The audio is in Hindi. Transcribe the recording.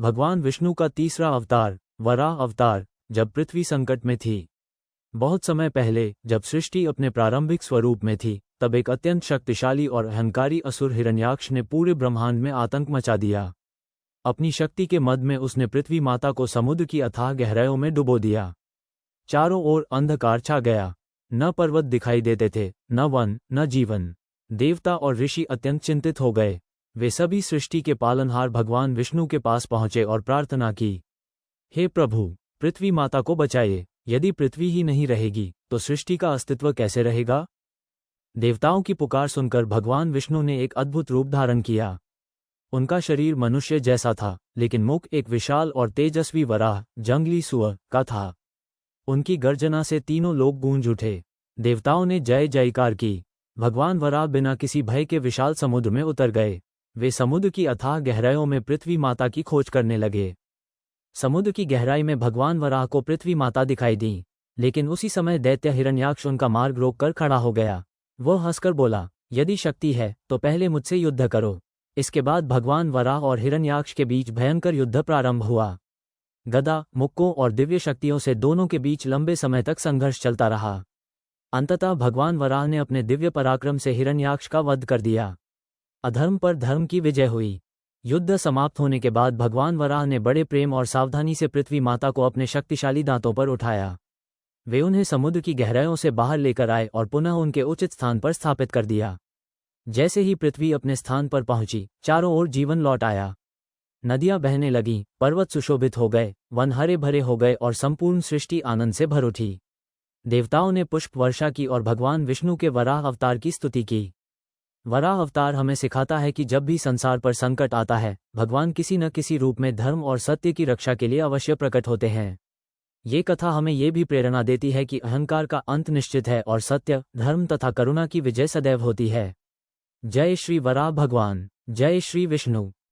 भगवान विष्णु का तीसरा अवतार, वराह अवतार, जब पृथ्वी संकट में थी। बहुत समय पहले, जब सृष्टि अपने प्रारंभिक स्वरूप में थी, तब एक अत्यंत शक्तिशाली और अहंकारी असुर हिरण्याक्ष ने पूरे ब्रह्मांड में आतंक मचा दिया। अपनी शक्ति के मद में उसने पृथ्वी माता को समुद्र की अथाह गहराइयों में डुबो दिया। चारों ओर अंधकार छा गया। न पर्वत दिखाई देते थे, न वन, न जीवन। देवता और ऋषि अत्यंत चिंतित हो गए। वे सभी सृष्टि के पालनहार भगवान विष्णु के पास पहुंचे और प्रार्थना की, हे प्रभु, पृथ्वी माता को बचाइए। यदि पृथ्वी ही नहीं रहेगी तो सृष्टि का अस्तित्व कैसे रहेगा? देवताओं की पुकार सुनकर भगवान विष्णु ने एक अद्भुत रूप धारण किया। उनका शरीर मनुष्य जैसा था, लेकिन मुख एक विशाल और तेजस्वी वराह, जंगली सुअर, का था। उनकी गर्जना से तीनों लोग गूंज उठे। देवताओं ने जय जयकार की। भगवान वराह बिना किसी भय के विशाल समुद्र में उतर गए। वे समुद्र की अथाह गहराइयों में पृथ्वी माता की खोज करने लगे। समुद्र की गहराई में भगवान वराह को पृथ्वी माता दिखाई दी, लेकिन उसी समय दैत्य हिरण्याक्ष उनका मार्ग रोककर खड़ा हो गया। वह हंसकर बोला, यदि शक्ति है तो पहले मुझसे युद्ध करो। इसके बाद भगवान वराह और हिरण्याक्ष के बीच भयंकर युद्ध प्रारंभ हुआ। गदा, मुक्कों और दिव्य शक्तियों से दोनों के बीच लंबे समय तक संघर्ष चलता रहा। अंततः भगवान वराह ने अपने दिव्य पराक्रम से हिरण्याक्ष का वध कर दिया। अधर्म पर धर्म की विजय हुई। युद्ध समाप्त होने के बाद भगवान वराह ने बड़े प्रेम और सावधानी से पृथ्वी माता को अपने शक्तिशाली दांतों पर उठाया। वे उन्हें समुद्र की गहराइयों से बाहर लेकर आए और पुनः उनके उचित स्थान पर स्थापित कर दिया। जैसे ही पृथ्वी अपने स्थान पर पहुंची, चारों ओर जीवन लौट आया। नदियां बहने लगीं, पर्वत सुशोभित हो गए, वन हरे भरे हो गए और संपूर्ण सृष्टि आनंद से भर उठी। देवताओं ने पुष्प वर्षा की और भगवान विष्णु के वराह अवतार की स्तुति की। वराह अवतार हमें सिखाता है कि जब भी संसार पर संकट आता है, भगवान किसी न किसी रूप में धर्म और सत्य की रक्षा के लिए अवश्य प्रकट होते हैं। ये कथा हमें ये भी प्रेरणा देती है कि अहंकार का अंत निश्चित है और सत्य, धर्म तथा करुणा की विजय सदैव होती है। जय श्री वराह भगवान। जय श्री विष्णु।